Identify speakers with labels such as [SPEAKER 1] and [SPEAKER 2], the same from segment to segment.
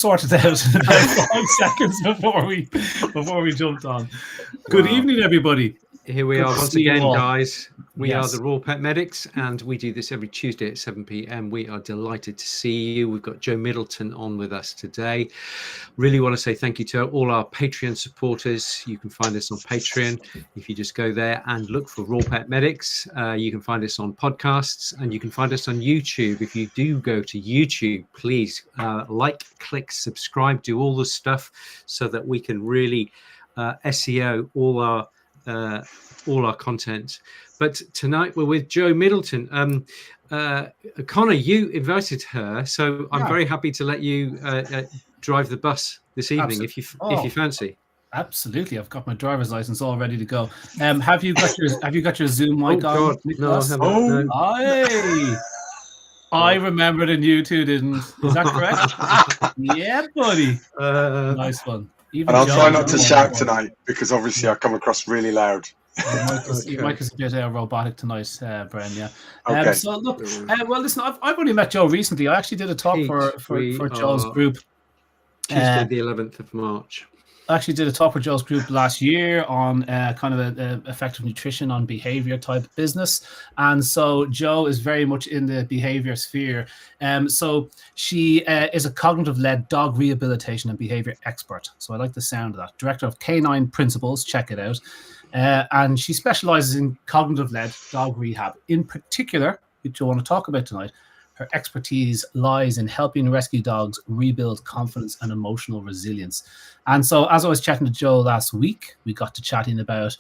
[SPEAKER 1] sorted out in about 5 seconds before we jumped on. Good evening, everybody.
[SPEAKER 2] Here we
[SPEAKER 1] Good
[SPEAKER 2] are
[SPEAKER 1] to
[SPEAKER 2] once
[SPEAKER 1] see you
[SPEAKER 2] again,
[SPEAKER 1] all.
[SPEAKER 2] guys. We are
[SPEAKER 1] Yes.
[SPEAKER 2] the RawPetMedics, and we do this every Tuesday at 7 p.m. We are delighted to see you. We've got Joe Middleton on with us today. Really want to say thank you to all our Patreon supporters. You can find us on Patreon. If you just go there and look for RawPetMedics, you can find us on podcasts, and you can find us on YouTube. If you do go to YouTube, please like, click, subscribe, do all the stuff so that we can really SEO all our content. But tonight we're with Joe Middleton. Connor, you invited her, so I'm very happy to let you drive the bus this evening if you fancy.
[SPEAKER 1] Absolutely, I've got my driver's license all ready to go. Have you got your Zoom mic on?
[SPEAKER 2] God,
[SPEAKER 1] Nicholas?
[SPEAKER 2] no, I haven't. No.
[SPEAKER 1] Hey, I remembered and you two didn't. Is that correct? Yeah, buddy. Nice one.
[SPEAKER 3] Even and I'll try not to shout tonight because obviously I come across really loud.
[SPEAKER 1] Your mic is a bit robotic tonight, Bren. Yeah.
[SPEAKER 3] Okay.
[SPEAKER 1] So look, well, listen, I've only met Joe recently. I actually did a talk for Joe's group.
[SPEAKER 2] Tuesday, the 11th of March.
[SPEAKER 1] I actually did a talk with Joe's group last year on kind of a effective nutrition on behavior type business. And so Joe is very much in the behavior sphere. So she is a cognitive-led dog rehabilitation and behavior expert. So I like the sound of that. Director of Canine Principles, check it out. And she specializes in cognitive-led dog rehab. In particular, which I want to talk about tonight, her expertise lies in helping rescue dogs rebuild confidence and emotional resilience. And so as I was chatting to Joe last week, we got to chatting about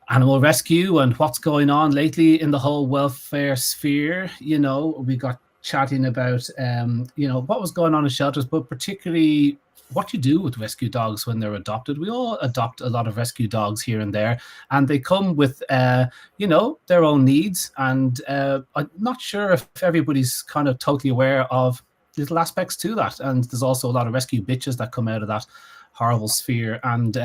[SPEAKER 1] animal rescue and what's going on lately in the whole welfare sphere. You know, we got chatting about, what was going on in shelters, but particularly what you do with rescue dogs when they're adopted. We all adopt a lot of rescue dogs here and there, and they come with, their own needs. And I'm not sure if everybody's kind of totally aware of little aspects to that. And there's also a lot of rescue bitches that come out of that horrible sphere. And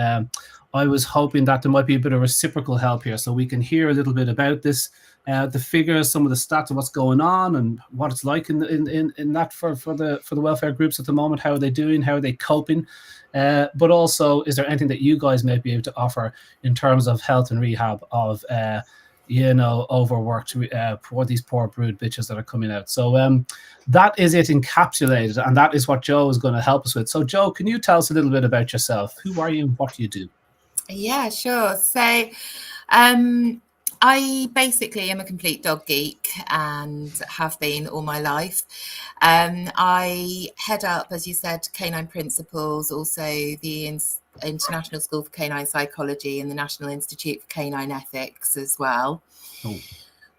[SPEAKER 1] I was hoping that there might be a bit of reciprocal help here so we can hear a little bit about this, the figures, some of the stats of what's going on and what it's like in that for the welfare groups at the moment. How are they doing? How are they coping? But also, is there anything that you guys may be able to offer in terms of health and rehab of overworked for these poor brood bitches that are coming out? So that is it encapsulated, and that is what Joe is going to help us with. So Joe, can you tell us a little bit about yourself? Who are you and what do you do?
[SPEAKER 4] Yeah, sure. So I basically am a complete dog geek and have been all my life. I head up, as you said, Canine Principles, also the International School for Canine Psychology and the National Institute for Canine Ethics as well. Oh.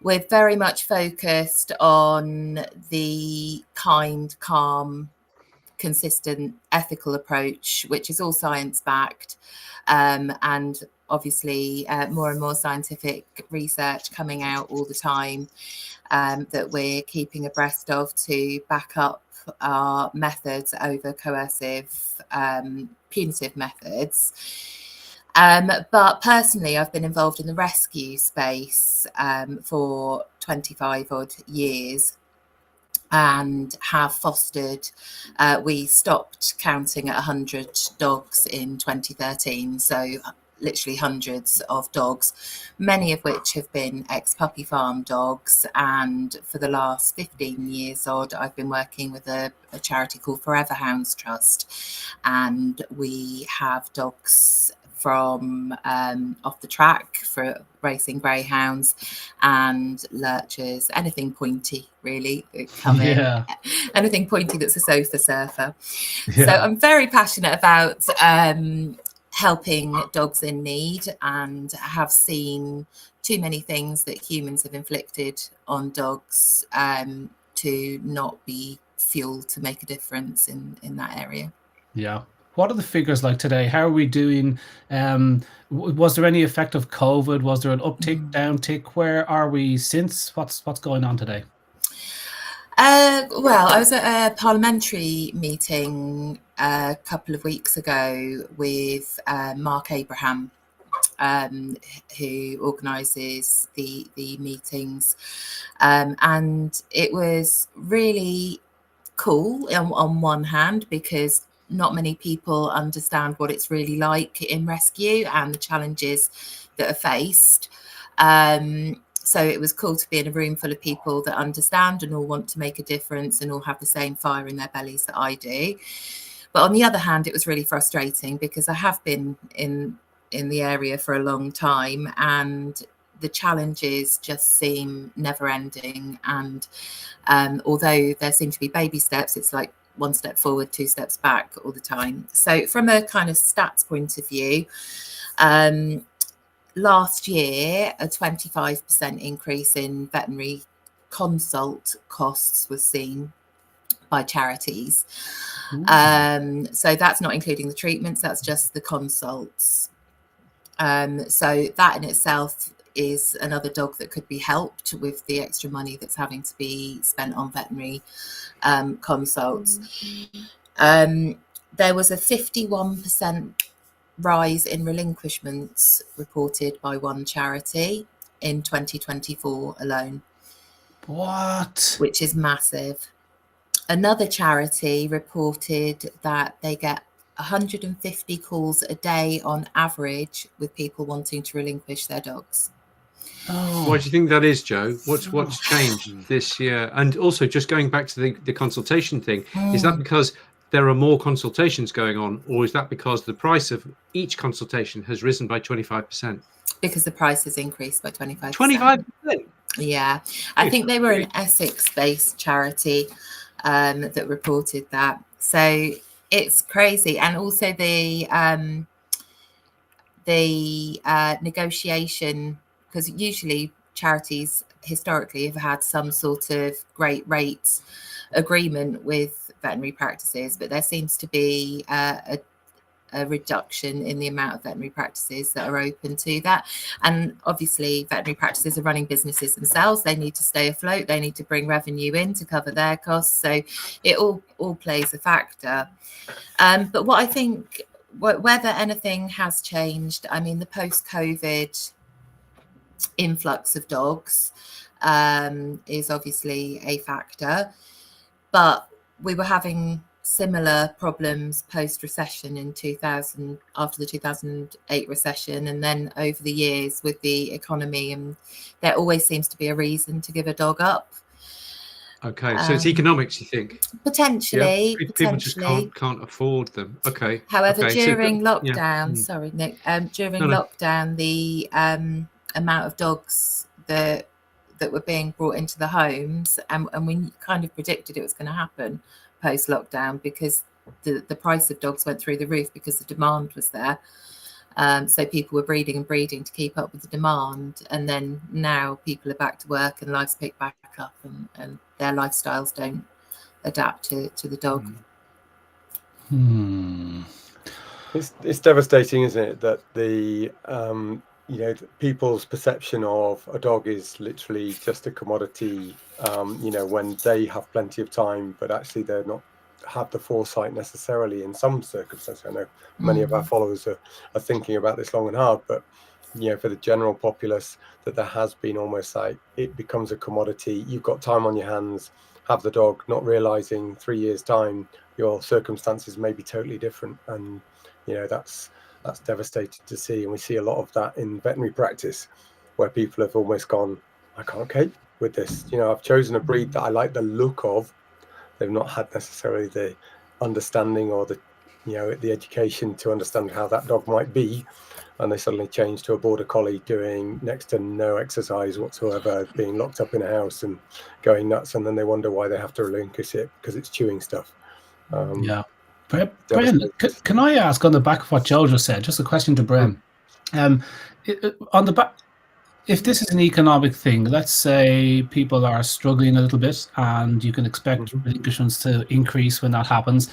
[SPEAKER 4] We're very much focused on the kind, calm, consistent, ethical approach, which is all science-backed, and obviously more and more scientific research coming out all the time that we're keeping abreast of to back up our methods over coercive, punitive methods. But personally, I've been involved in the rescue space for 25 odd years and have fostered, we stopped counting at 100 dogs in 2013. So literally hundreds of dogs, many of which have been ex-puppy farm dogs. And for the last 15 years odd, I've been working with a charity called Forever Hounds Trust. And we have dogs from off the track for racing greyhounds and lurchers, anything pointy really coming, anything pointy that's a sofa surfer. So I'm very passionate about helping dogs in need, and have seen too many things that humans have inflicted on dogs to not be fuel to make a difference in that area.
[SPEAKER 1] Yeah. What are the figures like today? How are we doing? Was there any effect of COVID? Was there an uptick, downtick? Where are we since? What's going on today?
[SPEAKER 4] Well, I was at a parliamentary meeting a couple of weeks ago with Mark Abraham, who organises the meetings, and it was really cool on one hand, because not many people understand what it's really like in rescue and the challenges that are faced. So it was cool to be in a room full of people that understand and all want to make a difference and all have the same fire in their bellies that I do. But on the other hand, it was really frustrating because I have been in the area for a long time, and the challenges just seem never ending. And although there seem to be baby steps, it's like one step forward, two steps back all the time. So from a kind of stats point of view, last year, a 25% increase in veterinary consult costs was seen by charities. So that's not including the treatments, that's just the consults. So that in itself is another dog that could be helped with the extra money that's having to be spent on veterinary consults. There was a 51% rise in relinquishments reported by one charity in 2024 alone.
[SPEAKER 1] What?
[SPEAKER 4] Which is massive. Another charity reported that they get 150 calls a day on average with people wanting to relinquish their dogs.
[SPEAKER 1] Oh.
[SPEAKER 2] Why do you think that is, Joe? What's changed this year? And also, just going back to the consultation thing, is that because there are more consultations going on, or is that because the price of each consultation has risen by 25%?
[SPEAKER 4] Because the price has increased by 25%.
[SPEAKER 2] 25%?
[SPEAKER 4] Yeah. I think they were an Essex-based charity that reported that. So it's crazy. And also the negotiation, because usually charities historically have had some sort of great rates agreement with veterinary practices, but there seems to be a reduction in the amount of veterinary practices that are open to that. And obviously veterinary practices are running businesses themselves. They need to stay afloat. They need to bring revenue in to cover their costs. So it all plays a factor. But what I think, whether anything has changed, I mean, the post-COVID influx of dogs is obviously a factor, but we were having similar problems post-recession in 2000, after the 2008 recession, and then over the years with the economy, and there always seems to be a reason to give a dog up.
[SPEAKER 2] Okay, so it's economics, you think?
[SPEAKER 4] Potentially,
[SPEAKER 2] yeah. People just can't afford them. Okay.
[SPEAKER 4] However,
[SPEAKER 2] okay.
[SPEAKER 4] during
[SPEAKER 2] so,
[SPEAKER 4] lockdown, sorry, Nick, lockdown, the amount of dogs that were being brought into the homes, and we kind of predicted it was going to happen post-lockdown, because the price of dogs went through the roof because the demand was there. So people were breeding and breeding to keep up with the demand, and then now people are back to work and life's picked back up, and their lifestyles don't adapt to the dog.
[SPEAKER 5] It's devastating, isn't it, that the people's perception of a dog is literally just a commodity, when they have plenty of time, but actually they're not have the foresight necessarily in some circumstances. I know many of our followers are thinking about this long and hard, but for the general populace, that there has been almost like it becomes a commodity. You've got time on your hands, have the dog, not realizing 3 years time your circumstances may be totally different, and that's devastating to see. And we see a lot of that in veterinary practice, where people have almost gone, I can't cope with this. I've chosen a breed that I like the look of. They've not had necessarily the understanding or the education to understand how that dog might be, and they suddenly change to a border collie doing next to no exercise whatsoever, being locked up in a house and going nuts, and then they wonder why they have to relinquish it because it's chewing stuff.
[SPEAKER 1] Bren, can I ask, on the back of what Joe just said, just a question to Bren. On the back, if this is an economic thing, let's say people are struggling a little bit and you can expect relinquishments to increase when that happens.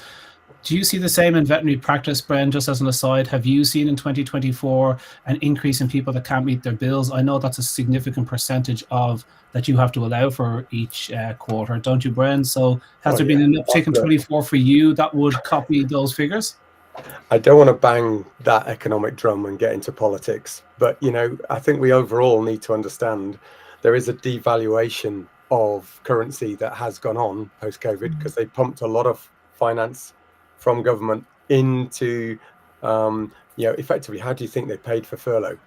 [SPEAKER 1] Do you see the same in veterinary practice, Bren, just as an aside? Have you seen in 2024 an increase in people that can't meet their bills? I know that's a significant percentage of that you have to allow for each quarter, don't you, Bren? So has there been an uptick in 24 for you that would copy those figures?
[SPEAKER 5] I don't want to bang that economic drum and get into politics, but I think we overall need to understand there is a devaluation of currency that has gone on post-COVID, because they pumped a lot of finance from government into, effectively, how do you think they paid for furlough?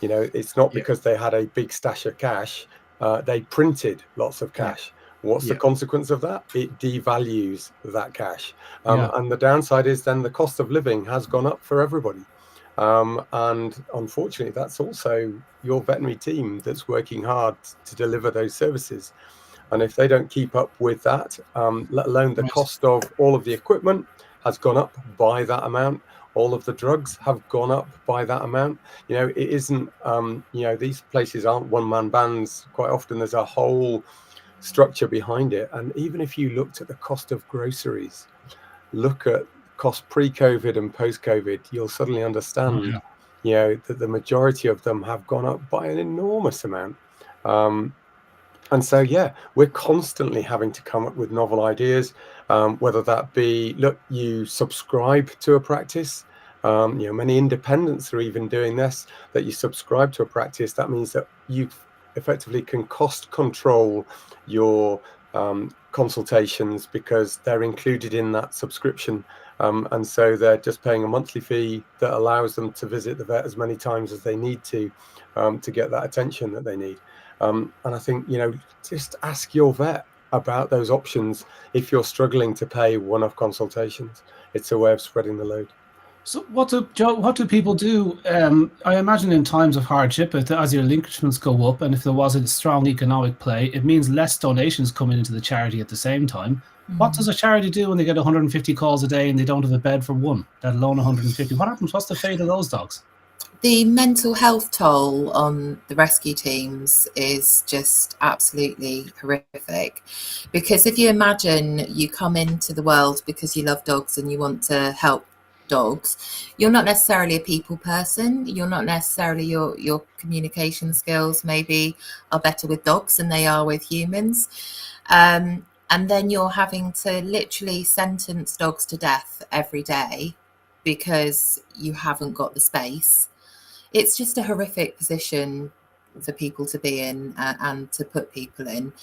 [SPEAKER 5] It's not because they had a big stash of cash. They printed lots of cash. What's the consequence of that? It devalues that cash. And the downside is then the cost of living has gone up for everybody. And unfortunately, that's also your veterinary team that's working hard to deliver those services. And if they don't keep up with that, let alone the cost of all of the equipment has gone up by that amount, all of the drugs have gone up by that amount. It isn't, these places aren't one-man bands. Quite often there's a whole structure behind it. And even if you looked at the cost of groceries, look at cost pre-COVID and post-COVID, you'll suddenly understand, that the majority of them have gone up by an enormous amount. And so, we're constantly having to come up with novel ideas, whether that be, look, you subscribe to a practice. Many independents are even doing this, that you subscribe to a practice. That means that you effectively can cost control your consultations because they're included in that subscription. And so they're just paying a monthly fee that allows them to visit the vet as many times as they need to get that attention that they need. And I think, just ask your vet about those options if you're struggling to pay one-off consultations. It's a way of spreading the load.
[SPEAKER 1] So what do people do? I imagine in times of hardship, as your linkagements go up, and if there was a strong economic play, it means less donations coming into the charity at the same time. What does a charity do when they get 150 calls a day and they don't have a bed for one, let alone 150? What happens? What's the fate of those dogs?
[SPEAKER 4] The mental health toll on the rescue teams is just absolutely horrific, because if you imagine you come into the world because you love dogs and you want to help dogs, you're not necessarily a people person. You're not necessarily, your communication skills maybe are better with dogs than they are with humans. And then you're having to literally sentence dogs to death every day because you haven't got the space. It's just a horrific position for people to be in and to put people in.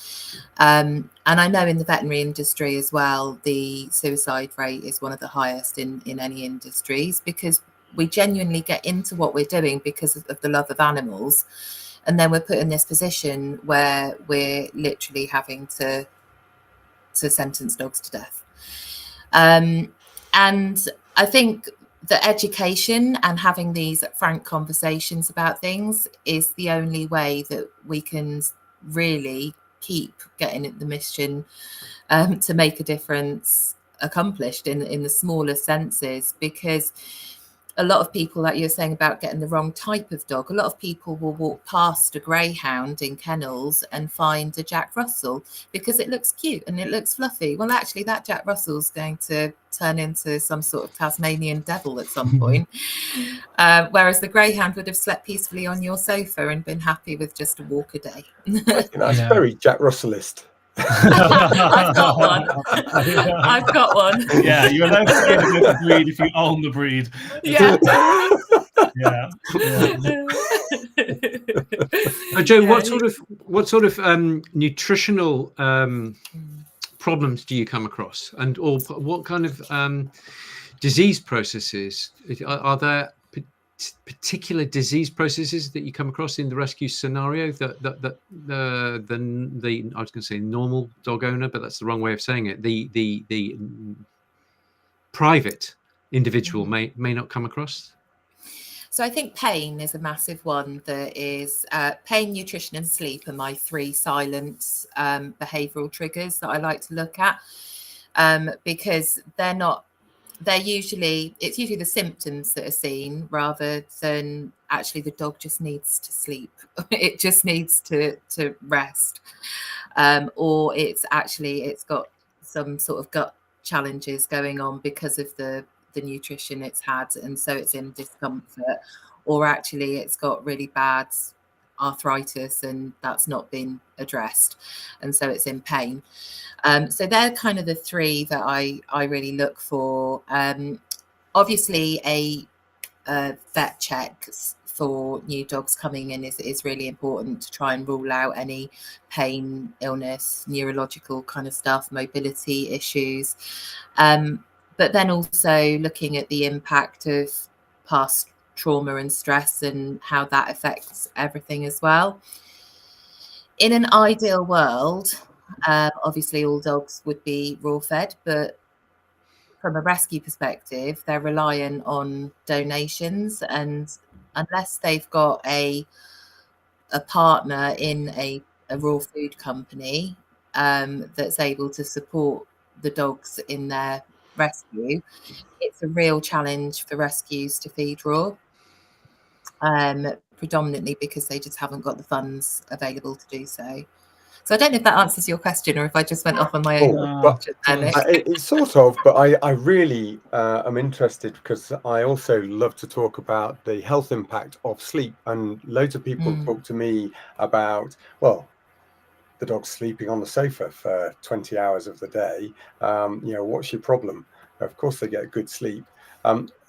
[SPEAKER 4] And I know in the veterinary industry as well, the suicide rate is one of the highest in any industries, because we genuinely get into what we're doing because of the love of animals. And then we're put in this position where we're literally having to sentence dogs to death. And I think the education and having these frank conversations about things is the only way that we can really keep getting the mission to make a difference accomplished in the smaller senses. Because a lot of people, like you were saying about getting the wrong type of dog, a lot of people will walk past a greyhound in kennels and find a Jack Russell because it looks cute and it looks fluffy. Well, actually, that Jack Russell's going to turn into some sort of Tasmanian devil at some point. Whereas the greyhound would have slept peacefully on your sofa and been happy with just a walk a day.
[SPEAKER 5] That's very Jack Russellist.
[SPEAKER 4] I've got one. I've got one.
[SPEAKER 1] Yeah, you're allowed to say the breed if you own the breed.
[SPEAKER 4] Yeah.
[SPEAKER 2] Joe, what sort of nutritional problems do you come across, or what kind of disease processes are there? Particular disease processes that you come across in the rescue scenario that the I was going to say normal dog owner, but that's the wrong way of saying it. The private individual may not come across.
[SPEAKER 4] So I think pain is a massive one. That is pain, nutrition, and sleep are my three silent behavioural triggers that I like to look at, because it's usually the symptoms that are seen rather than actually the dog just needs to sleep. It just needs to rest, or it's got some sort of gut challenges going on because of the nutrition it's had, and so it's in discomfort, or actually it's got really bad arthritis and that's not been addressed, and so it's in pain. So they're kind of the three that I really look for. Obviously a vet check for new dogs coming in is really important to try and rule out any pain, illness, neurological kind of stuff, mobility issues. But then also looking at the impact of past trauma and stress and how that affects everything as well. In an ideal world, obviously all dogs would be raw fed, but from a rescue perspective, they're reliant on donations, and unless they've got a partner in a raw food company that's able to support the dogs in their rescue, it's a real challenge for rescues to feed raw, predominantly because they just haven't got the funds available to do so. So I don't know if that answers your question, or if I just went off on my own.
[SPEAKER 5] It's sort of, but I really am interested, because I also love to talk about the health impact of sleep. And loads of people talk to me about, well, the dog's sleeping on the sofa for 20 hours of the day. What's your problem? Of course, they get good sleep.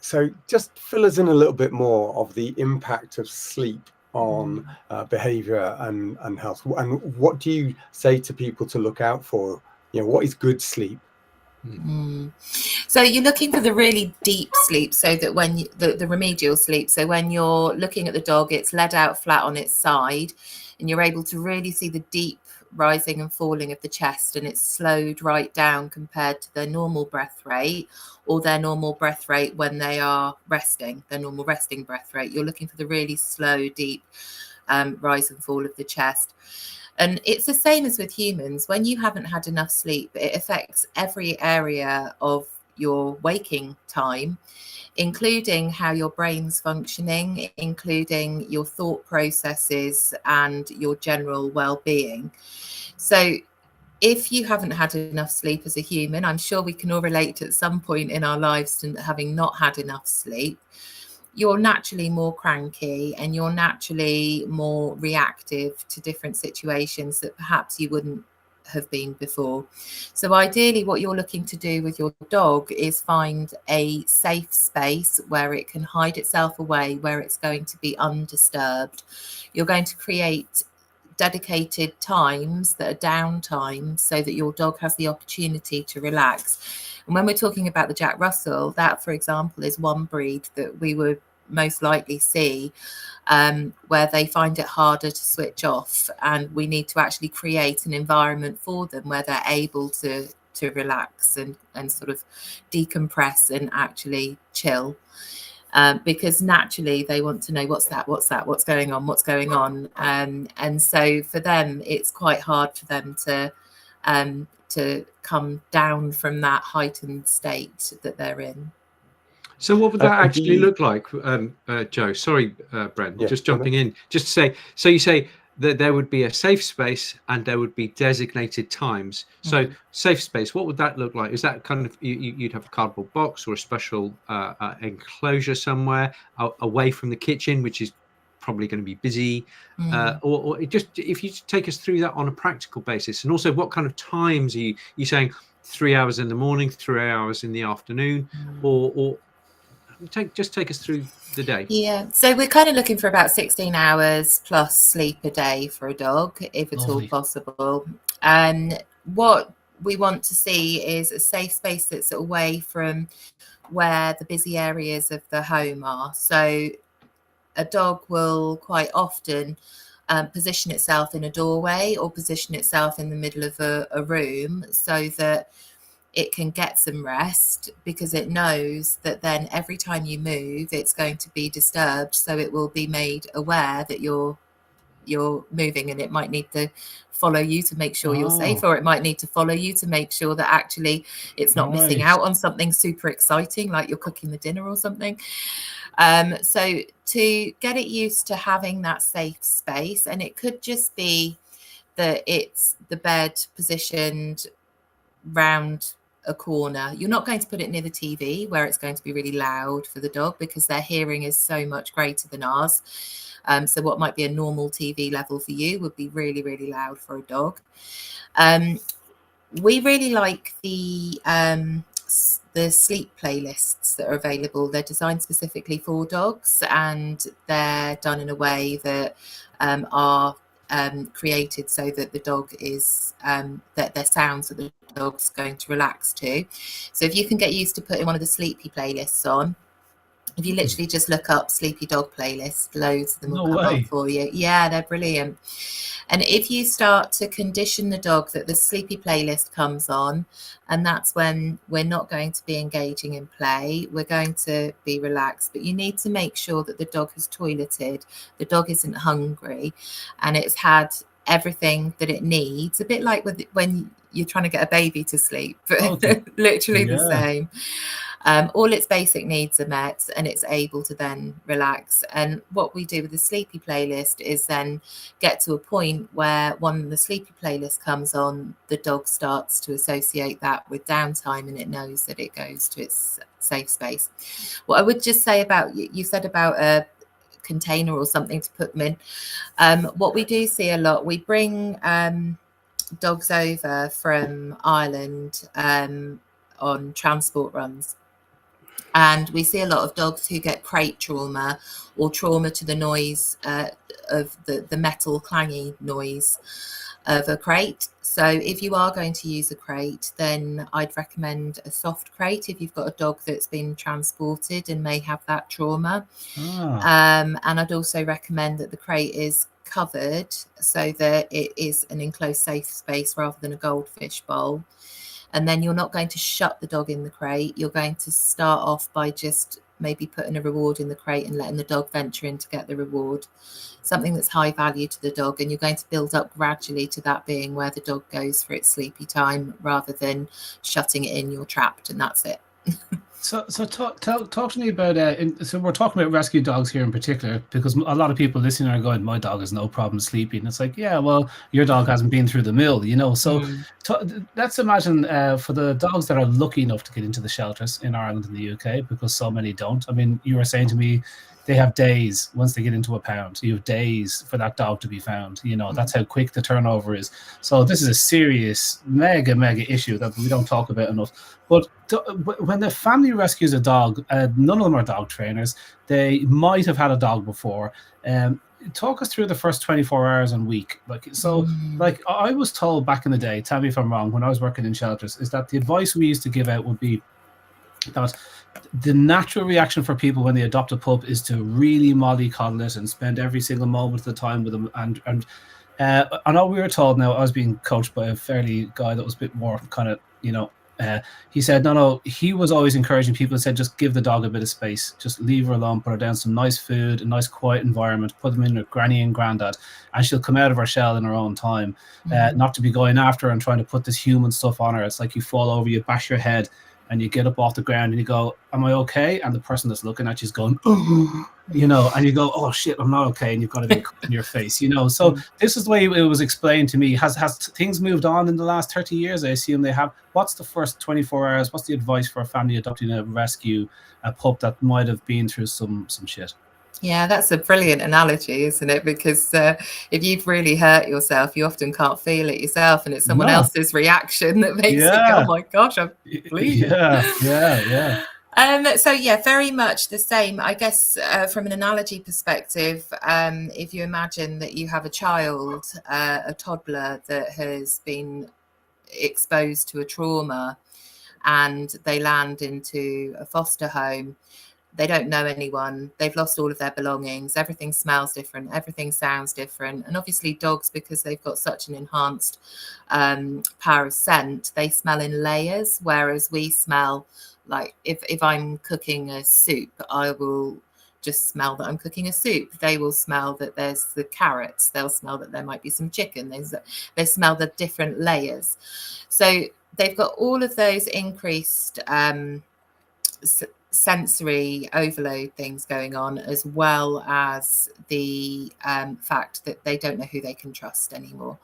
[SPEAKER 5] So just fill us in a little bit more of the impact of sleep on behavior and health, and what do you say to people to look out for? What is good sleep?
[SPEAKER 4] So you're looking for the really deep sleep, so that when the remedial sleep, so when you're looking at the dog, it's laid out flat on its side and you're able to really see the deep rising and falling of the chest, and it's slowed right down compared to their normal breath rate, or their normal breath rate when they are resting, their normal resting breath rate. You're looking for the really slow, deep rise and fall of the chest. And it's the same as with humans. When you haven't had enough sleep, it affects every area of your waking time, including how your brain's functioning, including your thought processes and your general well-being. So if you haven't had enough sleep as a human, I'm sure we can all relate at some point in our lives to having not had enough sleep. You're naturally more cranky and you're naturally more reactive to different situations that perhaps you wouldn't have been before. So ideally what you're looking to do with your dog is find a safe space where it can hide itself away, where it's going to be undisturbed. You're going to create dedicated times that are downtime so that your dog has the opportunity to relax. And when we're talking about the Jack Russell, that, for example, is one breed that we would most likely see where they find it harder to switch off, and we need to actually create an environment for them where they're able to relax and sort of decompress and actually chill. Because naturally they want to know what's going on. And so for them, it's quite hard for them to come down from that heightened state that they're in.
[SPEAKER 2] So what would that actually look like, Joe? Sorry, Brent, just jumping in. Just to say, so you say that there would be a safe space and there would be designated times. So safe space, what would that look like? Is that kind of, you'd have a cardboard box or a special enclosure somewhere away from the kitchen, which is probably going to be busy, or just, if you take us through that on a practical basis, and also what kind of times are you saying 3 hours in the morning, 3 hours in the afternoon, or take us through the day.
[SPEAKER 4] Yeah, so we're kind of looking for about 16 hours plus sleep a day for a dog, if at all possible. And what we want to see is a safe space that's away from where the busy areas of the home are. So a dog will quite often position itself in a doorway or position itself in the middle of a room so that it can get some rest, because it knows that then every time you move, it's going to be disturbed. So it will be made aware that you're moving, and it might need to follow you to make sure you're safe, or it might need to follow you to make sure that actually it's not missing out on something super exciting, like you're cooking the dinner or something. So to get it used to having that safe space, and it could just be that it's the bed positioned round a corner. You're not going to put it near the TV where it's going to be really loud for the dog, because their hearing is so much greater than ours. So what might be a normal TV level for you would be really, really loud for a dog. We really like the the sleep playlists that are available. They're designed specifically for dogs, and they're done in a way that are created so that the dog is that they're sounds that the dog's going to relax to. So if you can get used to putting one of the sleepy playlists on, if you literally just look up sleepy dog playlist, loads of them will come up for you. Yeah, they're brilliant. And if you start to condition the dog that the sleepy playlist comes on, and that's when we're not going to be engaging in play, we're going to be relaxed, but you need to make sure that the dog has toileted, the dog isn't hungry, and it's had everything that it needs. A bit like when you're trying to get a baby to sleep, literally the same. All its basic needs are met, and it's able to then relax. And what we do with the sleepy playlist is then get to a point where when the sleepy playlist comes on, the dog starts to associate that with downtime, and it knows that it goes to its safe space. What I would just say about, you said about a container or something to put them in. What we do see a lot, we bring dogs over from Ireland on transport runs. And we see a lot of dogs who get crate trauma or trauma to the noise of the metal clangy noise of a crate. So if you are going to use a crate, then I'd recommend a soft crate if you've got a dog that's been transported and may have that trauma. And I'd also recommend that the crate is covered so that it is an enclosed safe space rather than a goldfish bowl. And then you're not going to shut the dog in the crate. You're going to start off by just maybe putting a reward in the crate and letting the dog venture in to get the reward, something that's high value to the dog. And you're going to build up gradually to that being where the dog goes for its sleepy time rather than shutting it in, you're trapped, and that's it.
[SPEAKER 1] So talk to me about so we're talking about rescue dogs here in particular, because a lot of people listening are going, my dog has no problem sleeping. It's like, yeah, well, your dog hasn't been through the mill, you know. So let's imagine for the dogs that are lucky enough to get into the shelters in Ireland and the UK, because so many don't. I mean, you were saying to me, they have days once they get into a pound. You have days for that dog to be found. You know, that's how quick the turnover is. So this is a serious, mega issue that we don't talk about enough. But when the family rescues a dog, none of them are dog trainers. They might have had a dog before. Talk us through the first 24 hours and week. Like I was told back in the day, tell me if I'm wrong, when I was working in shelters, is that the advice we used to give out would be that the natural reaction for people when they adopt a pup is to really mollycoddle it and spend every single moment of the time with them. And I know we were told, now I was being coached by a fairly guy that was a bit more kind of, you know, he said, no, he was always encouraging people and said, just give the dog a bit of space, just leave her alone, put her down some nice food, a nice quiet environment, put them in with granny and granddad, and she'll come out of her shell in her own time. Not to be going after her and trying to put this human stuff on her. It's like you fall over, you bash your head, and you get up off the ground and you go, am I okay? And the person that's looking at you is going, oh, you know, and you go, oh shit, I'm not okay. And you've got to be in your face, you know? So this is the way it was explained to me. Has things moved on in the last 30 years? I assume they have. What's the first 24 hours? What's the advice for a family adopting a pup that might have been through some shit?
[SPEAKER 4] Yeah, that's a brilliant analogy, isn't it? Because if you've really hurt yourself, you often can't feel it yourself, and it's someone else's reaction that makes it go, oh my gosh, I'm bleeding.
[SPEAKER 1] Yeah.
[SPEAKER 4] So yeah, very much the same. I guess from an analogy perspective, if you imagine that you have a child, a toddler that has been exposed to a trauma, and they land into a foster home. They don't know anyone. They've lost all of their belongings. Everything smells different. Everything sounds different. And obviously dogs, because they've got such an enhanced power of scent, they smell in layers, whereas we smell like if I'm cooking a soup, I will just smell that I'm cooking a soup. They will smell that there's the carrots. They'll smell that there might be some chicken. They smell the different layers. So they've got all of those increased sensory overload things going on, as well as the fact that they don't know who they can trust anymore.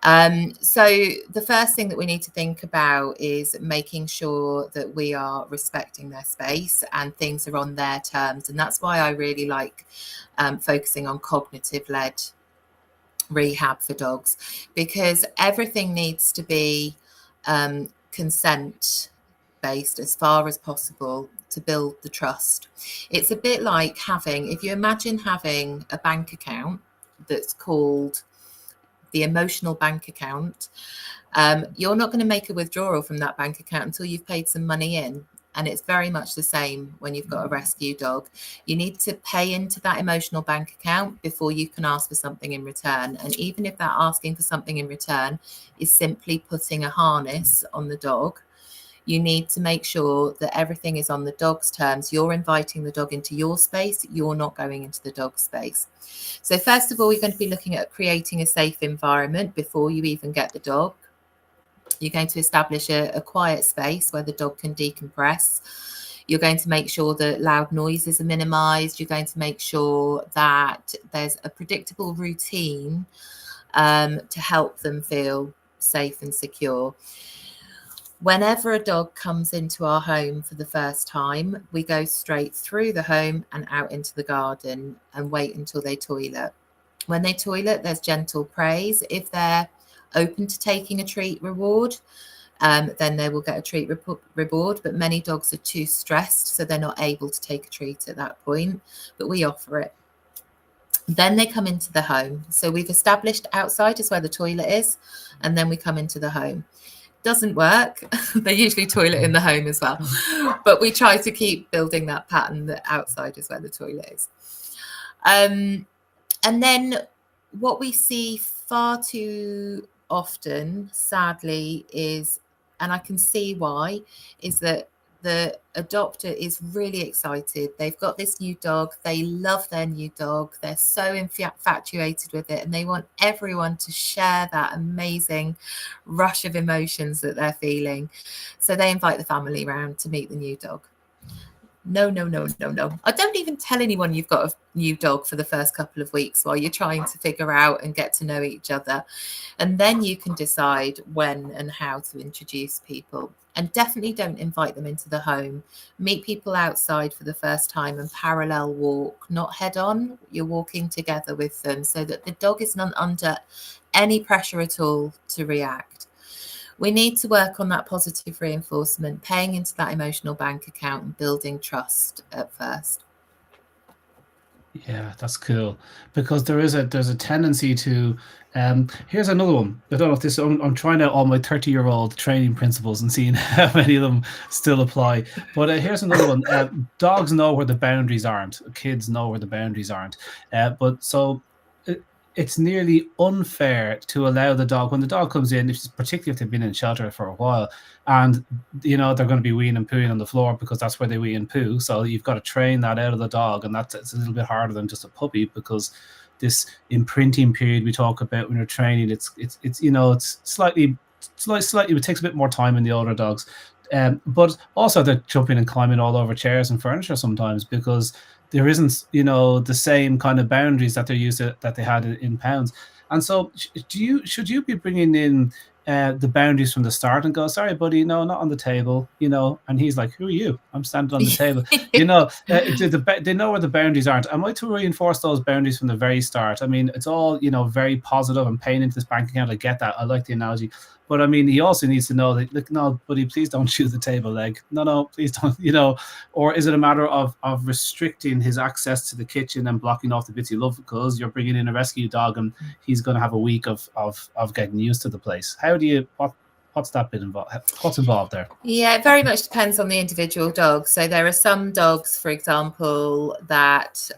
[SPEAKER 4] So the first thing that we need to think about is making sure that we are respecting their space and things are on their terms. And that's why I really like focusing on cognitive-led rehab for dogs, because everything needs to be consent based as far as possible to build the trust. It's a bit like if you imagine having a bank account that's called the emotional bank account, you're not going to make a withdrawal from that bank account until you've paid some money in. And it's very much the same when you've got a rescue dog. You need to pay into that emotional bank account before you can ask for something in return. And even if that asking for something in return is simply putting a harness on the dog, you need to make sure that everything is on the dog's terms. You're inviting the dog into your space. You're not going into the dog's space. So first of all, you're going to be looking at creating a safe environment before you even get the dog. You're going to establish a quiet space where the dog can decompress. You're going to make sure that loud noises are minimized. You're going to make sure that there's a predictable routine to help them feel safe and secure. Whenever a dog comes into our home for the first time, we go straight through the home and out into the garden and wait until they toilet. When they toilet, there's gentle praise. If they're open to taking a treat reward, then they will get a treat reward. But many dogs are too stressed, so they're not able to take a treat at that point, but we offer it. Then they come into the home. So we've established outside is where the toilet is, and then we come into the home. Doesn't work. They usually toilet in the home as well, but we try to keep building that pattern that outside is where the toilet is. And then what we see far too often, sadly, is, and I can see why, is that the adopter is really excited. They've got this new dog. They love their new dog. They're so infatuated with it, and they want everyone to share that amazing rush of emotions that they're feeling. So they invite the family round to meet the new dog. No. I don't even tell anyone you've got a new dog for the first couple of weeks while you're trying to figure out and get to know each other. And then you can decide when and how to introduce people. And definitely don't invite them into the home. Meet people outside for the first time and parallel walk, not head on. You're walking together with them so that the dog is not under any pressure at all to react. We need to work on that positive reinforcement, paying into that emotional bank account and building trust at first.
[SPEAKER 1] Yeah, that's cool, because there's a tendency to here's another one. I don't know if this, I'm trying out all my 30-year-old training principles and seeing how many of them still apply, but here's another one. Dogs know where the boundaries aren't. Kids know where the boundaries aren't, but so it's nearly unfair to allow the dog, when the dog comes in, particularly if they've been in shelter for a while, and they're going to be weeing and pooing on the floor because that's where they wee and poo. So you've got to train that out of the dog, and it's a little bit harder than just a puppy, because this imprinting period we talk about when you're training, it's slightly, it takes a bit more time in the older dogs, but also they're jumping and climbing all over chairs and furniture sometimes, because there isn't, the same kind of boundaries that they're used to, that they had in pounds. And so should you be bringing in the boundaries from the start and go, sorry, buddy, no, not on the table, and he's like, who are you? I'm standing on the table. They know where the boundaries aren't. Am I to reinforce those boundaries from the very start? I mean, it's all, very positive and paying into this bank account. I get that. I like the analogy. But I mean, he also needs to know that, look, no, buddy, please don't chew the table leg. No, please don't, or is it a matter of restricting his access to the kitchen and blocking off the bits he loves because you're bringing in a rescue dog and he's going to have a week of getting used to the place? How do you, what's that bit involved? What's involved there?
[SPEAKER 4] Yeah, it very much depends on the individual dog. So there are some dogs, for example, that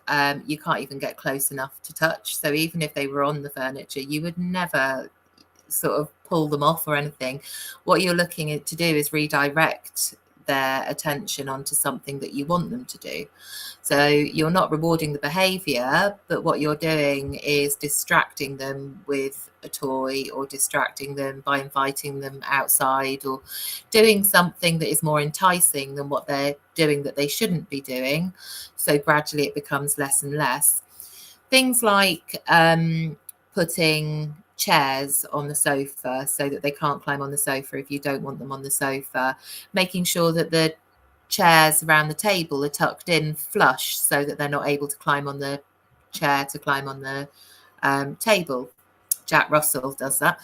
[SPEAKER 4] you can't even get close enough to touch. So even if they were on the furniture, you would never sort of pull them off or anything. What you're looking to do is redirect their attention onto something that you want them to do. So you're not rewarding the behavior, but what you're doing is distracting them with a toy, or distracting them by inviting them outside, or doing something that is more enticing than what they're doing that they shouldn't be doing. So gradually it becomes less and less. Things like putting chairs on the sofa so that they can't climb on the sofa if you don't want them on the sofa, making sure that the chairs around the table are tucked in flush so that they're not able to climb on the chair to climb on the table. Jack Russell does that.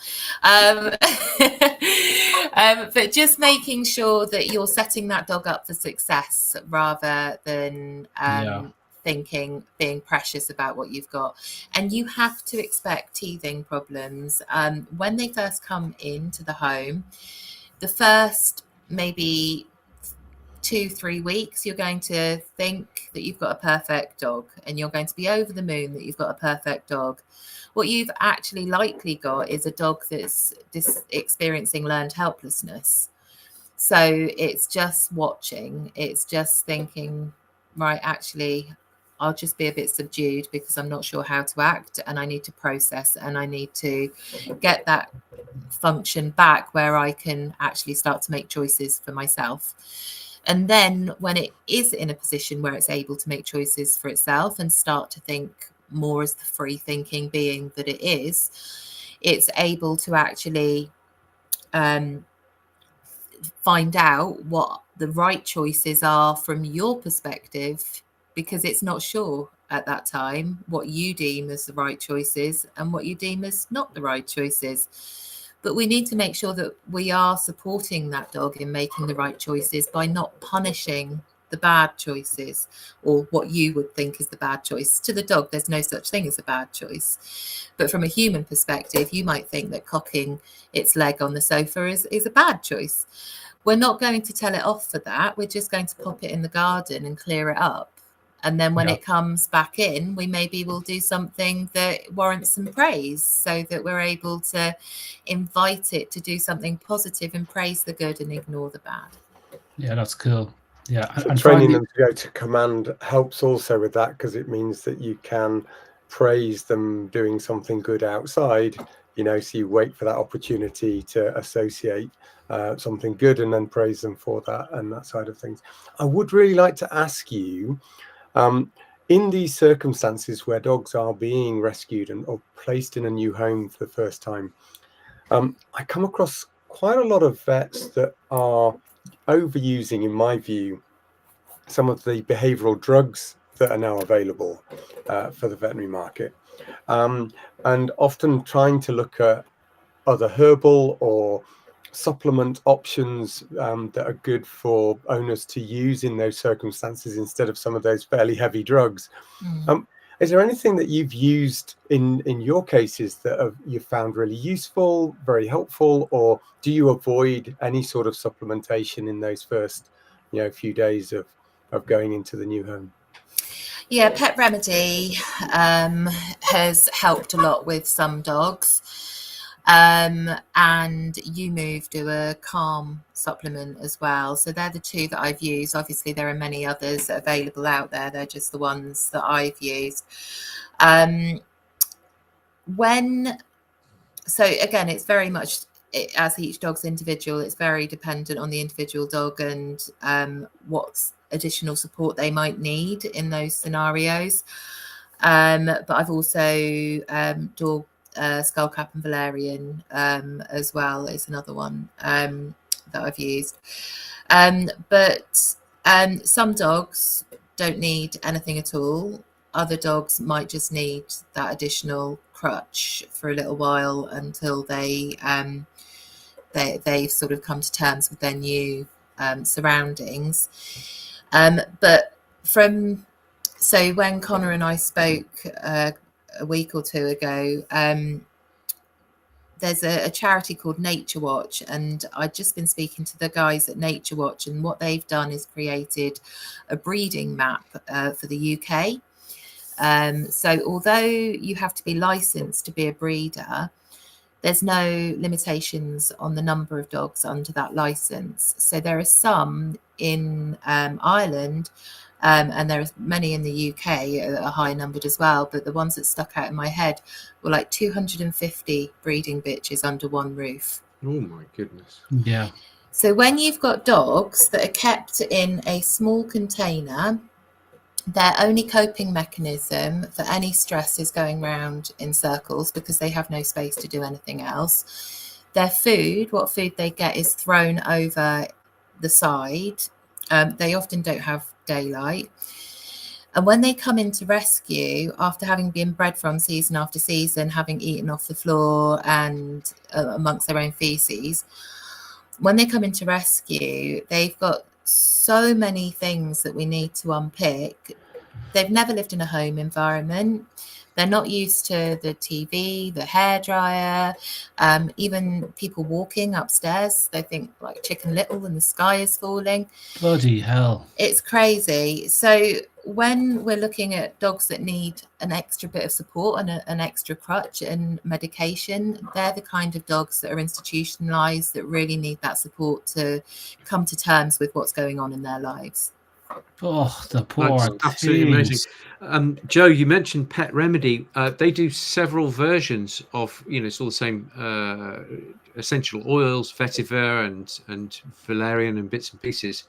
[SPEAKER 4] But just making sure that you're setting that dog up for success rather than thinking, being precious about what you've got. And you have to expect teething problems. When they first come into the home, the first maybe 2-3 weeks, you're going to think that you've got a perfect dog and you're going to be over the moon that you've got a perfect dog. What you've actually likely got is a dog that's experiencing learned helplessness. So it's just watching, it's just thinking, right, actually, I'll just be a bit subdued because I'm not sure how to act, and I need to process, and I need to get that function back where I can actually start to make choices for myself. And then when it is in a position where it's able to make choices for itself and start to think more as the free thinking being that it is, it's able to actually find out what the right choices are from your perspective, because it's not sure at that time what you deem as the right choices and what you deem as not the right choices. But we need to make sure that we are supporting that dog in making the right choices by not punishing the bad choices or what you would think is the bad choice. To the dog, there's no such thing as a bad choice. But from a human perspective, you might think that cocking its leg on the sofa is a bad choice. We're not going to tell it off for that. We're just going to pop it in the garden and clear it up. And then when it comes back in, we maybe will do something that warrants some praise so that we're able to invite it to do something positive and praise the good and ignore the bad.
[SPEAKER 1] Yeah, that's cool. Yeah.
[SPEAKER 5] So
[SPEAKER 1] And
[SPEAKER 5] training them to go to command helps also with that, because it means that you can praise them doing something good outside, you know, so you wait for that opportunity to associate something good and then praise them for that and that side of things. I would really like to ask you, in these circumstances where dogs are being rescued and or placed in a new home for the first time, I come across quite a lot of vets that are overusing, in my view, some of the behavioral drugs that are now available for the veterinary market, and often trying to look at other herbal or supplement options that are good for owners to use in those circumstances instead of some of those fairly heavy drugs. Is there anything that you've used in your cases that you've found really useful, very helpful, or do you avoid any sort of supplementation in those first, you know, few days of going into the new home?
[SPEAKER 4] Yeah, Pet Remedy has helped a lot with some dogs. And you move to a calm supplement as well. So they're the two that I've used. Obviously, there are many others available out there. They're just the ones that I've used. So again, it's very much, as each dog's individual, it's very dependent on the individual dog and what additional support they might need in those scenarios. But I've also dog Skullcap and Valerian as well is another one that I've used. But some dogs don't need anything at all. Other dogs might just need that additional crutch for a little while until they've sort of come to terms with their new surroundings. So when Connor and I spoke a week or two ago, there's a charity called Nature Watch, and I'd just been speaking to the guys at Nature Watch, and what they've done is created a breeding map for the UK. So although you have to be licensed to be a breeder, there's no limitations on the number of dogs under that license. So there are some in Ireland, and there are many in the UK that are high numbered as well. But the ones that stuck out in my head were like 250 breeding bitches under one roof.
[SPEAKER 2] Oh my goodness.
[SPEAKER 1] Yeah.
[SPEAKER 4] So when you've got dogs that are kept in a small container, their only coping mechanism for any stress is going round in circles because they have no space to do anything else. Their food, what food they get, is thrown over the side. They often don't have daylight. And when they come into rescue, after having been bred from season after season, having eaten off the floor and amongst their own feces, when they come into rescue, they've got so many things that we need to unpick. They've never lived in a home environment. They're not used to the TV, the hairdryer, even people walking upstairs. They think like Chicken Little and the sky is falling.
[SPEAKER 1] Bloody hell.
[SPEAKER 4] It's crazy. So when we're looking at dogs that need an extra bit of support and an extra crutch and medication, they're the kind of dogs that are institutionalized that really need that support to come to terms with what's going on in their lives.
[SPEAKER 1] Oh, the poor
[SPEAKER 2] That's absolutely
[SPEAKER 1] things.
[SPEAKER 2] amazing. Joe, you mentioned Pet Remedy. They do several versions of, it's all the same essential oils, vetiver and valerian and bits and pieces.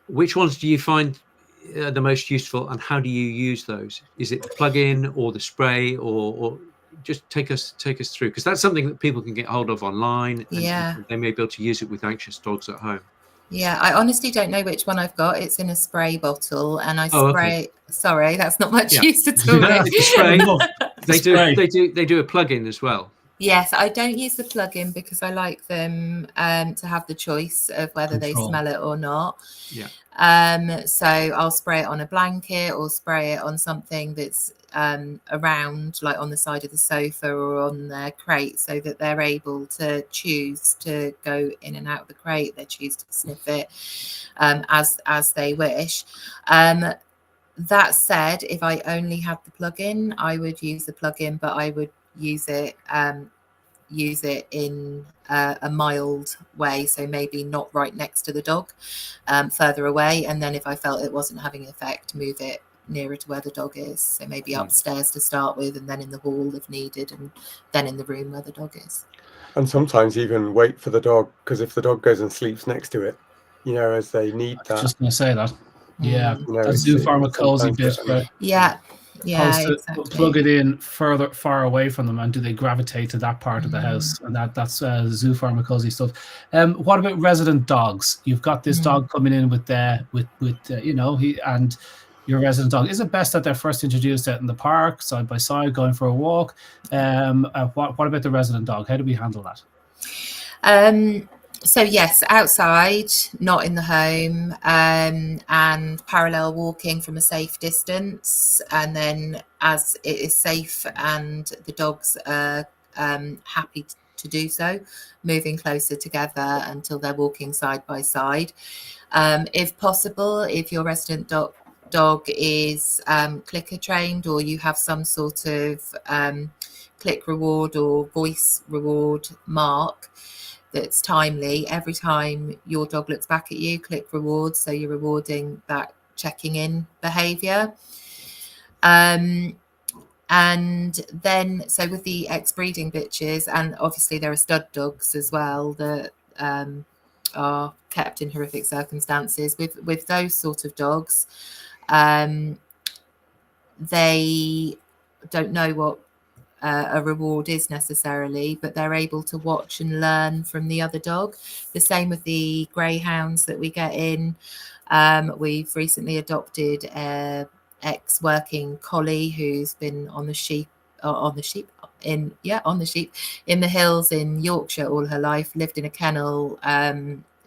[SPEAKER 2] Which ones do you find the most useful, and how do you use those? Is it the plug-in or the spray, or just take us through, because that's something that people can get hold of online, and they may be able to use it with anxious dogs at home.
[SPEAKER 4] Yeah, I honestly don't know which one I've got. It's in a spray bottle, and I spray.
[SPEAKER 2] Okay.
[SPEAKER 4] Sorry, that's not much use at all.
[SPEAKER 2] They do a plug-in as well.
[SPEAKER 4] Yes, I don't use the plug-in because I like them to have the choice of whether they smell it or not.
[SPEAKER 2] Yeah.
[SPEAKER 4] So I'll spray it on a blanket or spray it on something that's around, like on the side of the sofa or on their crate, so that they're able to choose to go in and out of the crate. They choose to sniff it as they wish. That said, if I only had the plug-in, I would use the plug-in, but I would use it in a mild way, so maybe not right next to the dog, further away, and then if I felt it wasn't having effect, move it nearer to where the dog is, so maybe upstairs to start with, and then in the hall if needed, and then in the room where the dog is.
[SPEAKER 5] And sometimes even wait for the dog, because if the dog goes and sleeps next to it, as they need that.
[SPEAKER 1] I was just going to say that. Yeah, that's zoopharmacology bit.
[SPEAKER 4] Exactly.
[SPEAKER 1] Plug it in far away from them, and do they gravitate to that part of the house? And that's zoopharmacology stuff. What about resident dogs? You've got this dog coming in with and your resident dog. Is it best that they're first introduced out in the park, side by side, going for a walk? What about the resident dog? How do we handle that?
[SPEAKER 4] So yes, outside, not in the home, and parallel walking from a safe distance. And then as it is safe and the dogs are happy to do so, moving closer together until they're walking side by side. If possible, if your resident dog is clicker trained, or you have some sort of click reward or voice reward mark that's timely, every time your dog looks back at you, click reward, so you're rewarding that checking in behavior. And then, so with the ex-breeding bitches, and obviously there are stud dogs as well that are kept in horrific circumstances, with those sort of dogs, they don't know what a reward is necessarily, but they're able to watch and learn from the other dog. The same with the greyhounds that we get in. We've recently adopted a ex-working collie who's been on the sheep in the hills in Yorkshire all her life, lived in a kennel,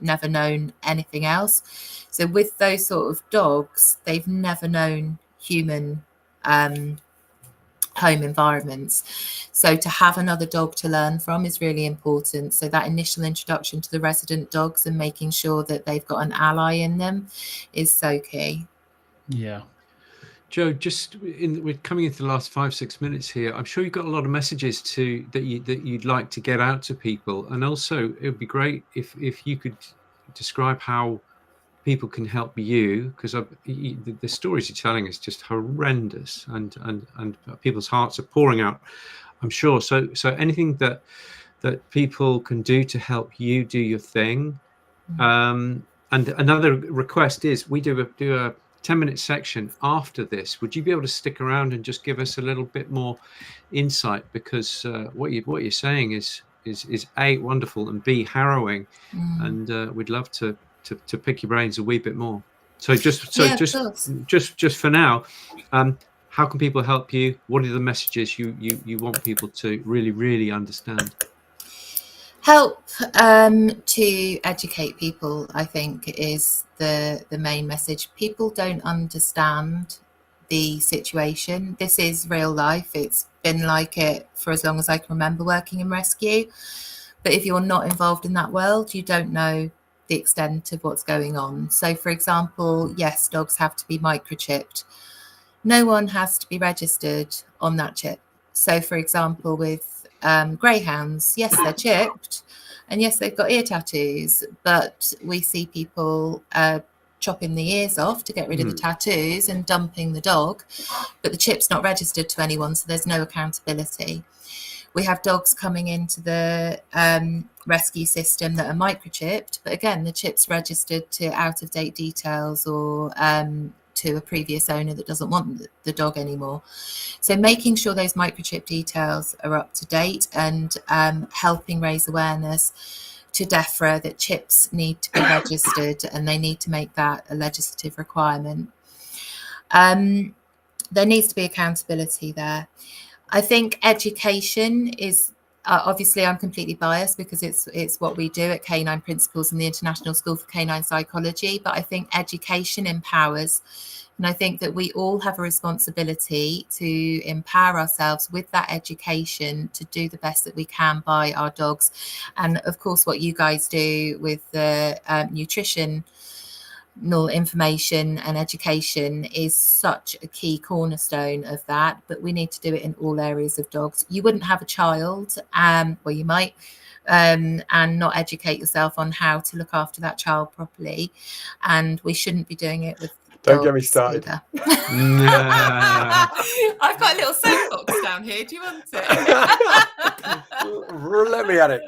[SPEAKER 4] never known anything else. So with those sort of dogs, they've never known human home environments, so to have another dog to learn from is really important. So that initial introduction to the resident dogs and making sure that they've got an ally in them is so key.
[SPEAKER 1] Yeah.
[SPEAKER 2] Joe, we're coming into the last 5-6 minutes here. I'm sure you've got a lot of messages that you'd like to get out to people, and also it would be great if you could describe how people can help you, because the stories you're telling is just horrendous, and people's hearts are pouring out, I'm sure. So anything that people can do to help you do your thing. And another request is we do a 10-minute section after this. Would you be able to stick around and just give us a little bit more insight, because what you're saying is A, wonderful, and B, harrowing, and we'd love to pick your brains a wee bit more. So just for now, how can people help you? What are the messages you want people to really understand?
[SPEAKER 4] Help to educate people, I think, is the main message. People don't understand the situation. This is real life. It's been like it for as long as I can remember working in rescue. But if you're not involved in that world, you don't know the extent of what's going on. So, for example, yes, dogs have to be microchipped. No one has to be registered on that chip. So, for example, with greyhounds, yes, they're chipped, and yes, they've got ear tattoos, but we see people chopping the ears off to get rid of the tattoos and dumping the dog, but the chip's not registered to anyone, so there's no accountability. We have dogs coming into the rescue system that are microchipped, but again, the chip's registered to out-of-date details or to a previous owner that doesn't want the dog anymore. So making sure those microchip details are up to date and helping raise awareness to DEFRA that chips need to be registered and they need to make that a legislative requirement. There needs to be accountability there. I think education is, obviously I'm completely biased because it's what we do at Canine Principles and the International School for Canine Psychology, but I think education empowers. And I think that we all have a responsibility to empower ourselves with that education to do the best that we can by our dogs. And of course, what you guys do with the nutritional information and education is such a key cornerstone of that, but we need to do it in all areas of dogs. You wouldn't have a child, well, you might, and not educate yourself on how to look after that child properly. And we shouldn't be doing it with
[SPEAKER 5] Don't get me started.
[SPEAKER 4] I've got a little soapbox down here. Do you want it?
[SPEAKER 5] Let me at it.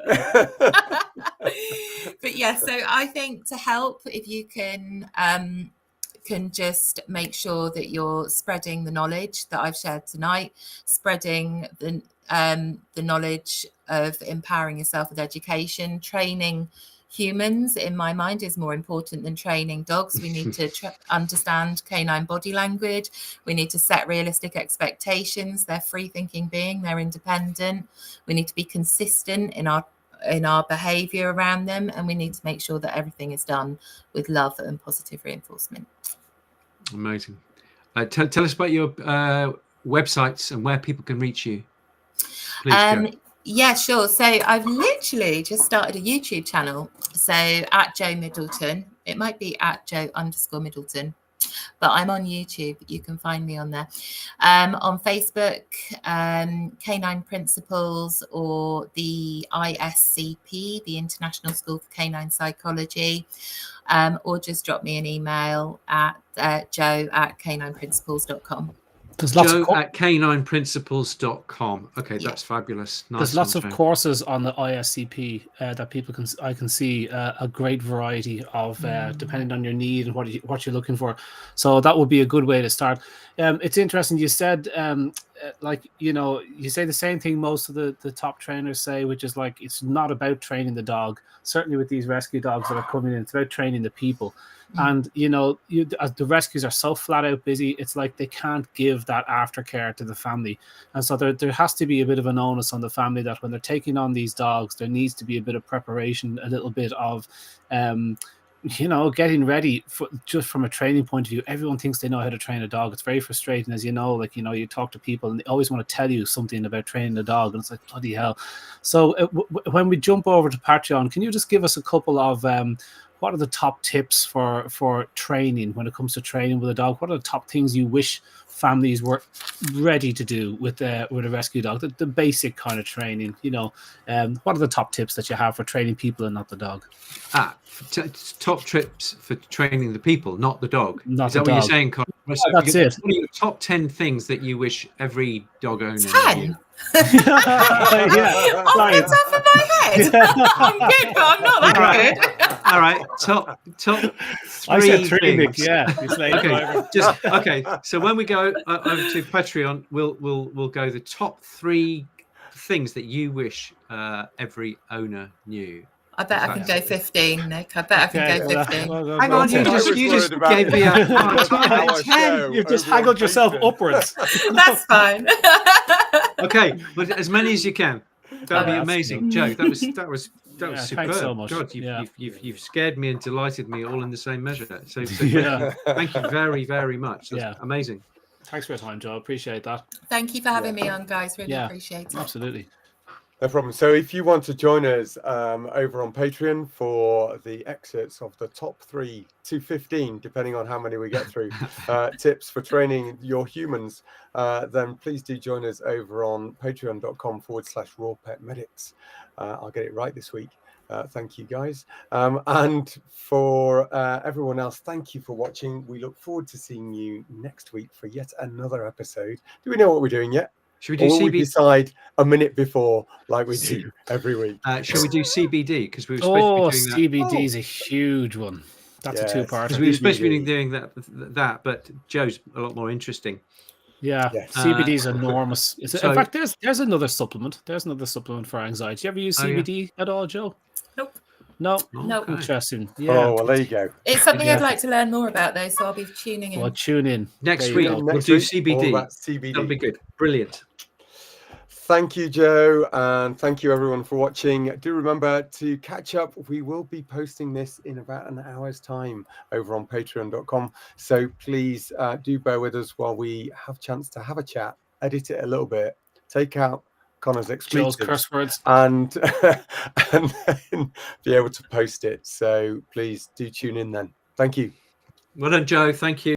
[SPEAKER 4] But yeah, so I think to help, if you can just make sure that you're spreading the knowledge that I've shared tonight, spreading the knowledge of empowering yourself with education. Training humans, in my mind, is more important than training dogs. We need to understand canine body language. We need to set realistic expectations. They're free thinking being, they're independent. We need to be consistent in our behavior around them, and we need to make sure that everything is done with love and positive reinforcement.
[SPEAKER 2] Amazing. Tell us about your websites and where people can reach you. Please,
[SPEAKER 4] yeah, sure. So I've literally just started a YouTube channel. So at Joe Middleton, it might be at Joe_Middleton, but I'm on YouTube. You can find me on there. On Facebook, Canine Principles, or the ISCP, the International School for Canine Psychology, or just drop me an email at joe@canineprinciples.com.
[SPEAKER 2] Joe at canineprinciples.com. Okay, that's fabulous. Nice.
[SPEAKER 1] There's lots of courses on the ISCP that people I can see a great variety of depending on your need and what you're looking for. So that would be a good way to start. It's interesting. You said you say the same thing most of the top trainers say, which is like it's not about training the dog. Certainly with these rescue dogs that are coming in, it's about training the people. And the rescues are so flat out busy, it's like they can't give that aftercare to the family. And so there has to be a bit of an onus on the family that when they're taking on these dogs, there needs to be a bit of preparation, a little bit of getting ready just from a training point of view. Everyone thinks they know how to train a dog. It's very frustrating, as you you talk to people and they always want to tell you something about training a dog, and it's like, bloody hell. So when we jump over to Patreon, can you just give us a couple of what are the top tips for training when it comes to training with a dog? What are the top things you wish families were ready to do with a rescue dog? The basic kind of training, what are the top tips that you have for training people and not the dog?
[SPEAKER 2] Top tips for training the people, not the dog.
[SPEAKER 1] Not
[SPEAKER 2] Is that
[SPEAKER 1] the
[SPEAKER 2] what
[SPEAKER 1] dog.
[SPEAKER 2] you're saying, Colin?
[SPEAKER 1] That's it.
[SPEAKER 2] What are your top 10 things that you wish every dog owner
[SPEAKER 4] 10?
[SPEAKER 2] knew?
[SPEAKER 1] Yeah.
[SPEAKER 4] Off the top of my head. I'm good, but I'm not that good.
[SPEAKER 2] All right, top 3
[SPEAKER 1] I said 3,
[SPEAKER 2] things.
[SPEAKER 1] Nick. Yeah.
[SPEAKER 2] Okay. So when we go over to Patreon, we'll go the top 3 things that you wish every owner knew.
[SPEAKER 4] I bet I can go 15, Nick. I bet I can go 15.
[SPEAKER 2] Hang on, you just gave me a 10.
[SPEAKER 1] You've just haggled yourself upwards.
[SPEAKER 4] That's fine.
[SPEAKER 2] Okay, but as many as you can. That'd be
[SPEAKER 1] that's
[SPEAKER 2] amazing, Joe. That was superb.
[SPEAKER 1] Thanks so much.
[SPEAKER 2] God, you've scared me and delighted me all in the same measure. So
[SPEAKER 1] Yeah.
[SPEAKER 2] thank you very, very much. That's amazing.
[SPEAKER 1] Thanks for your time, Joe. Appreciate that.
[SPEAKER 4] Thank you for having me on, guys. Really appreciate it.
[SPEAKER 1] Absolutely.
[SPEAKER 5] No problem. So if you want to join us over on Patreon for the excerpts of the top 3 to 15, depending on how many we get through, tips for training your humans, then please do join us over on patreon.com/RawPetMedics. I'll get it right this week. Thank you, guys. And for everyone else, thank you for watching. We look forward to seeing you next week for yet another episode. Do we know what we're doing yet?
[SPEAKER 2] Should we do
[SPEAKER 5] CBD?
[SPEAKER 2] CBD?
[SPEAKER 5] We decide a minute before, like we do every week.
[SPEAKER 2] Shall we do CBD? Because we were supposed to be doing that.
[SPEAKER 1] CBD is a huge one. That's a two-part.
[SPEAKER 2] Because we were supposed to be doing that, but Joe's a lot more interesting.
[SPEAKER 1] Yeah, CBD is enormous. In fact, there's another supplement. There's another supplement for anxiety. Do you ever use CBD at all, Joe?
[SPEAKER 4] Nope.
[SPEAKER 1] No.
[SPEAKER 4] Nope.
[SPEAKER 1] Interesting. Yeah.
[SPEAKER 5] Oh, well, there you go.
[SPEAKER 4] It's something I'd like to learn more about, though, so I'll be tuning in.
[SPEAKER 1] Well, tune in.
[SPEAKER 2] Next week, we'll do CBD. That'll be good. Brilliant.
[SPEAKER 5] Thank you, Joe, and thank you everyone for watching. Do remember to catch up. We will be posting this in about an hour's time over on patreon.com. So please do bear with us while we have a chance to have a chat, edit it a little bit, take out Connor's expletives,
[SPEAKER 1] Joe's curse words,
[SPEAKER 5] and then be able to post it. So please do tune in then. Thank you.
[SPEAKER 2] Well done, Joe. Thank you.